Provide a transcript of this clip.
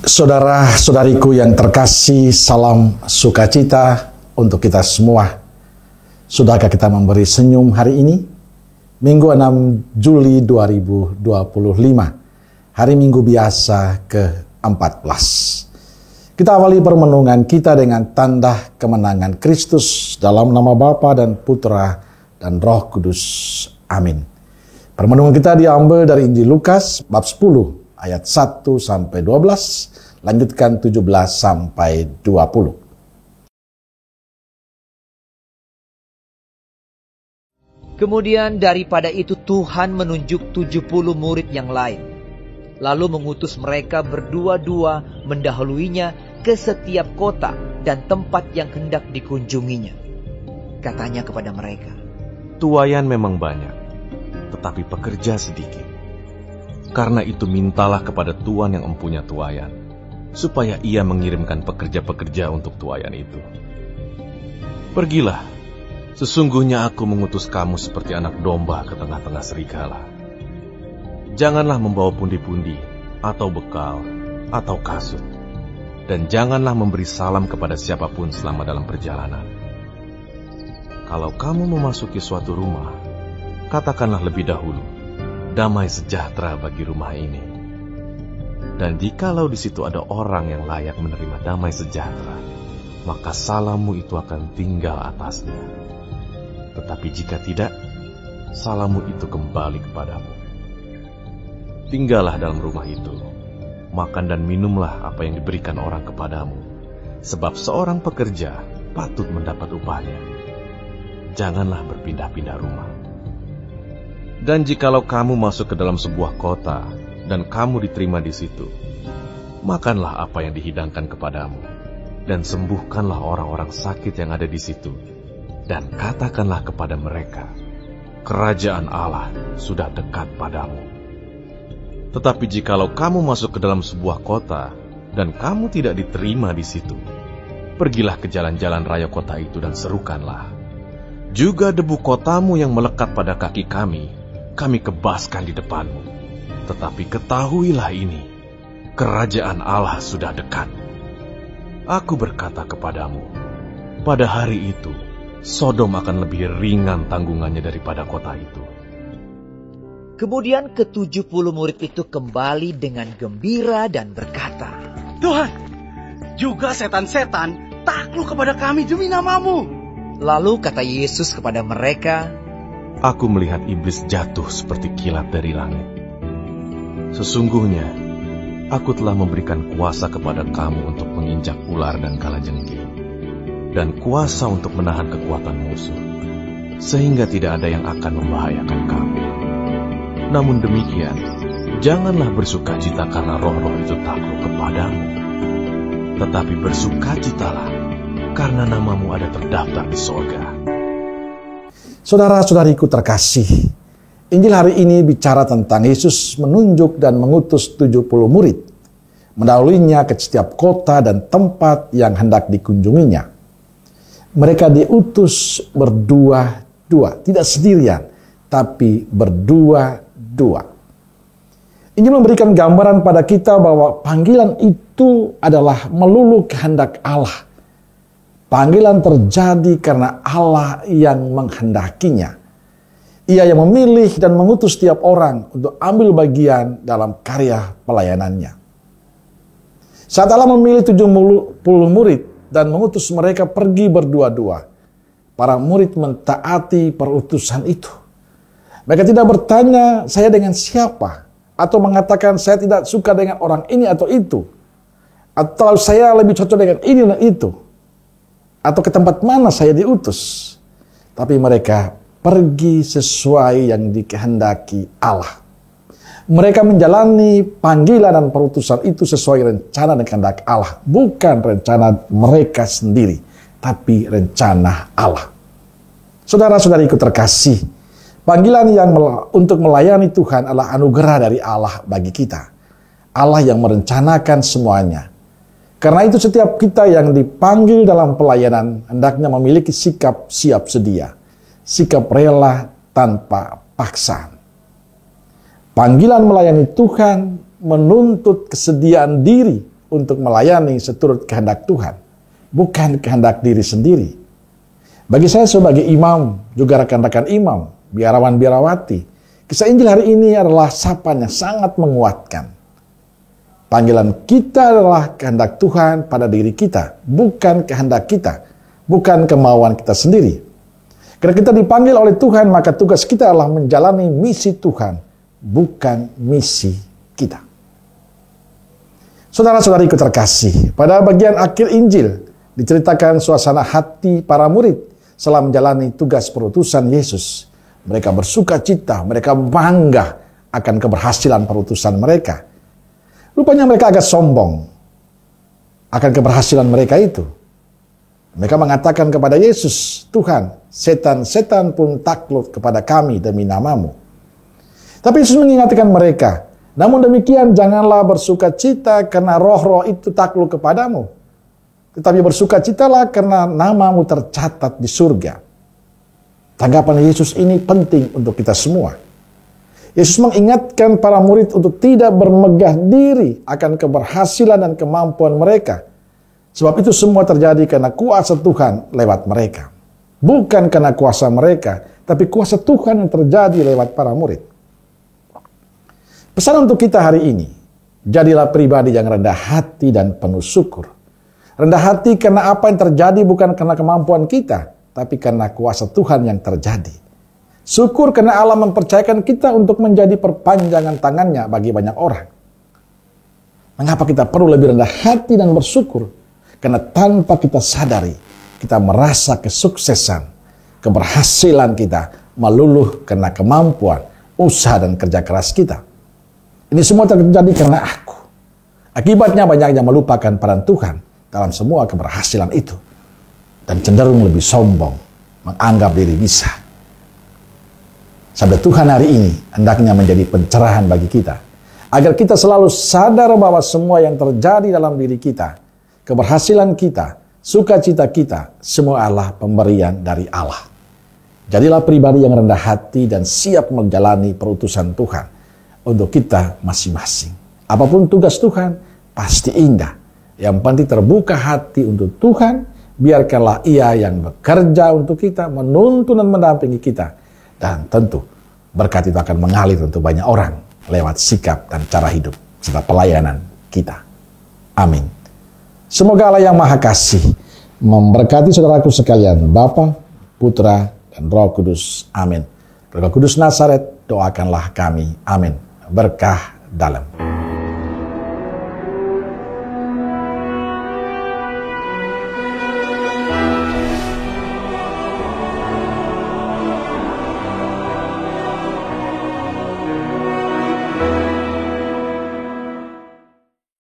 Saudara-saudariku yang terkasih, salam sukacita untuk kita semua. Sudahkah kita memberi senyum hari ini? Minggu 6 Juli 2025, hari Minggu biasa ke-14. Kita awali permenungan kita dengan tanda kemenangan Kristus dalam nama Bapa dan Putra dan Roh Kudus. Amin. Permenungan kita diambil dari Injil Lukas bab 10 ayat 1 sampai 12. Lanjutkan 17 sampai 20. Kemudian daripada itu Tuhan menunjuk 70 murid yang lain. Lalu mengutus mereka berdua-dua mendahuluinya ke setiap kota dan tempat yang hendak dikunjunginya. Katanya kepada mereka, "Tuaian memang banyak, tetapi pekerja sedikit. Karena itu mintalah kepada Tuan yang empunya tuaian, supaya ia mengirimkan pekerja-pekerja untuk tuaian itu. Pergilah, sesungguhnya aku mengutus kamu seperti anak domba ke tengah-tengah serigala. Janganlah membawa pundi-pundi, atau bekal, atau kasut, dan janganlah memberi salam kepada siapapun selama dalam perjalanan. Kalau kamu memasuki suatu rumah, katakanlah lebih dahulu, damai sejahtera bagi rumah ini. Dan jikalau di situ ada orang yang layak menerima damai sejahtera, maka salammu itu akan tinggal atasnya. Tetapi jika tidak, salammu itu kembali kepadamu. Tinggallah dalam rumah itu, makan dan minumlah apa yang diberikan orang kepadamu, sebab seorang pekerja patut mendapat upahnya. Janganlah berpindah-pindah rumah. Dan jikalau kamu masuk ke dalam sebuah kota, dan kamu diterima di situ, makanlah apa yang dihidangkan kepadamu, dan sembuhkanlah orang-orang sakit yang ada di situ, dan katakanlah kepada mereka, kerajaan Allah sudah dekat padamu. Tetapi jikalau kamu masuk ke dalam sebuah kota, dan kamu tidak diterima di situ, pergilah ke jalan-jalan raya kota itu dan serukanlah, juga debu kotamu yang melekat pada kaki kami kebaskan di depanmu. Tetapi ketahuilah ini, kerajaan Allah sudah dekat. Aku berkata kepadamu, pada hari itu, Sodom akan lebih ringan tanggungannya daripada kota itu." Kemudian ke-70 murid itu kembali dengan gembira dan berkata, "Tuhan, juga setan-setan takluk kepada kami demi nama-Mu." Lalu kata Yesus kepada mereka, "Aku melihat iblis jatuh seperti kilat dari langit. Sesungguhnya, aku telah memberikan kuasa kepada kamu untuk menginjak ular dan kalajengking, dan kuasa untuk menahan kekuatan musuh, sehingga tidak ada yang akan membahayakan kamu. Namun demikian, janganlah bersukacita karena roh-roh itu takluk kepadamu, tetapi bersukacitalah karena namamu ada terdaftar di sorga." Saudara-saudariku terkasih, Injil hari ini bicara tentang Yesus menunjuk dan mengutus 70 murid, mendahuluinya ke setiap kota dan tempat yang hendak dikunjunginya. Mereka diutus berdua-dua, tidak sendirian, tapi berdua-dua. Injil memberikan gambaran pada kita bahwa panggilan itu adalah melulu kehendak Allah. Panggilan terjadi karena Allah yang menghendakinya. Ia yang memilih dan mengutus setiap orang untuk ambil bagian dalam karya pelayanannya. Saat Allah memilih 70 murid dan mengutus mereka pergi berdua-dua, para murid mentaati perutusan itu. Mereka tidak bertanya, "Saya dengan siapa?" Atau mengatakan, "Saya tidak suka dengan orang ini atau itu." Atau, "Saya lebih cocok dengan ini dan itu." Atau, "Ke tempat mana saya diutus?" Tapi mereka pergi sesuai yang dikehendaki Allah. Mereka menjalani panggilan dan perutusan itu sesuai rencana dan kehendak Allah. Bukan rencana mereka sendiri, tapi rencana Allah. Saudara-saudariku terkasih, panggilan yang untuk melayani Tuhan adalah anugerah dari Allah bagi kita. Allah yang merencanakan semuanya. Karena itu setiap kita yang dipanggil dalam pelayanan hendaknya memiliki sikap siap sedia, sikap rela tanpa paksaan. Panggilan melayani Tuhan menuntut kesediaan diri untuk melayani seturut kehendak Tuhan, bukan kehendak diri sendiri. Bagi saya sebagai imam, juga rekan-rekan imam, biarawan-biarawati, kisah Injil hari ini adalah sapaan yang sangat menguatkan. Panggilan kita adalah kehendak Tuhan pada diri kita, bukan kehendak kita, bukan kemauan kita sendiri. Karena kita dipanggil oleh Tuhan, maka tugas kita adalah menjalani misi Tuhan, bukan misi kita. Saudara-saudariku terkasih, pada bagian akhir Injil diceritakan suasana hati para murid setelah menjalani tugas perutusan Yesus. Mereka bersuka cita, mereka bangga akan keberhasilan perutusan mereka. Rupanya mereka agak sombong akan keberhasilan mereka itu. Mereka mengatakan kepada Yesus, Tuhan, setan-setan pun takluk kepada kami demi nama-Mu. Tapi Yesus mengingatkan mereka, namun demikian janganlah bersuka cita karena roh-roh itu takluk kepadamu. Tetapi bersukacitalah karena nama-Mu tercatat di surga. Tanggapan Yesus ini penting untuk kita semua. Yesus mengingatkan para murid untuk tidak bermegah diri akan keberhasilan dan kemampuan mereka. Sebab itu semua terjadi karena kuasa Tuhan lewat mereka. Bukan karena kuasa mereka, tapi kuasa Tuhan yang terjadi lewat para murid. Pesan untuk kita hari ini, jadilah pribadi yang rendah hati dan penuh syukur. Rendah hati karena apa yang terjadi bukan karena kemampuan kita, tapi karena kuasa Tuhan yang terjadi. Syukur karena Allah mempercayakan kita untuk menjadi perpanjangan tangannya bagi banyak orang. Mengapa kita perlu lebih rendah hati dan bersyukur? Karena tanpa kita sadari, kita merasa kesuksesan, keberhasilan kita meluluh karena kemampuan, usaha dan kerja keras kita. Ini semua terjadi karena aku. Akibatnya banyak yang melupakan peran Tuhan dalam semua keberhasilan itu. Dan cenderung lebih sombong, menganggap diri bisa. Sabda Tuhan hari ini hendaknya menjadi pencerahan bagi kita. Agar kita selalu sadar bahwa semua yang terjadi dalam diri kita, keberhasilan kita, sukacita kita, semua adalah pemberian dari Allah. Jadilah pribadi yang rendah hati dan siap menjalani perutusan Tuhan untuk kita masing-masing. Apapun tugas Tuhan, pasti indah. Yang penting terbuka hati untuk Tuhan, biarkanlah Ia yang bekerja untuk kita, menuntun dan mendampingi kita. Dan tentu berkat itu akan mengalir untuk banyak orang lewat sikap dan cara hidup serta pelayanan kita. Amin. Semoga Allah yang Maha Kasih memberkati saudaraku sekalian, Bapa, Putra, dan Roh Kudus. Amin. Roh Kudus Nazaret, doakanlah kami. Amin. Berkah dalam.